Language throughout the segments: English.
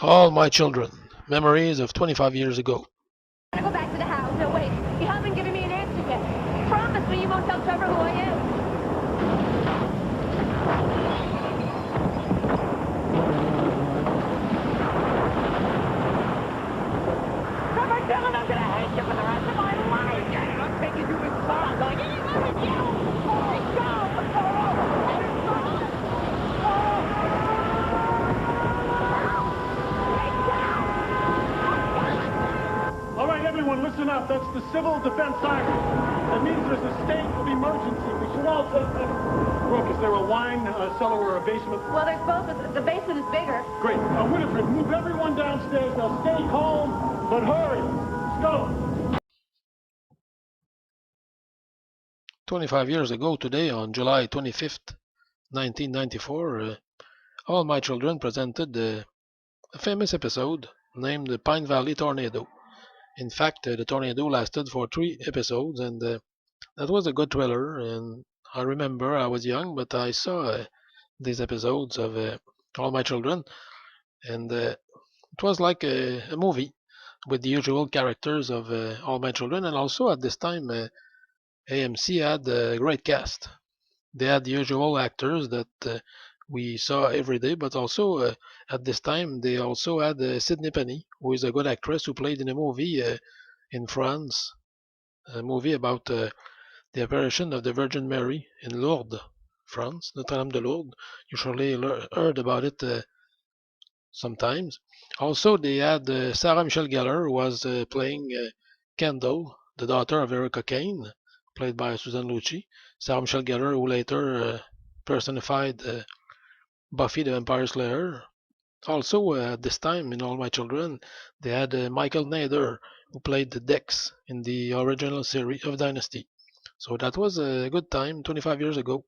All My Children, Memories of 25 Years Ago. I'm gonna go back to the house. No, wait. You haven't given me an answer yet. Promise me you won't tell Trevor who I am. Trevor, tell him I'm gonna hate you for the rest of my life. I'm taking you as far. I'm going anywhere with you. Let go. All right, everyone, listen up. That's the civil defense siren. That means there's a state of emergency. We should all take cover. Brooke, is there a wine cellar or a basement? Well, there's both, but the basement is bigger. Great. Winifred, move everyone downstairs. Now stay calm, but hurry. Let's go. 25 years ago today, on July 25th, 1994, All My Children presented a famous episode named the Pine Valley Tornado. In fact, the tornado lasted for 3 episodes, and that was a good thriller. And I remember I was young, but I saw these episodes of All My Children, and it was like a movie with the usual characters of All My Children, and also at this time AMC had a great cast. They had the usual actors that we saw every day, but also at this time they also had Sydney Penny, who is a good actress who played in a movie in France, a movie about the apparition of the Virgin Mary in Lourdes, France, Notre Dame de Lourdes. You surely heard about it sometimes. Also, they had Sarah Michelle Gellar, who was playing Kendall, the daughter of Erica Kane, played by Susan Lucci. Sarah Michelle Gellar, who later personified Buffy the Vampire Slayer. Also, at this time in All My Children, they had Michael Nader, who played Dex in the original series of Dynasty. So that was a good time 25 years ago.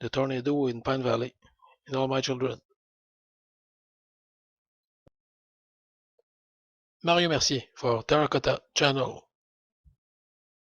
The tornado in Pine Valley in All My Children. Mario Mercier for Terracotta Channel.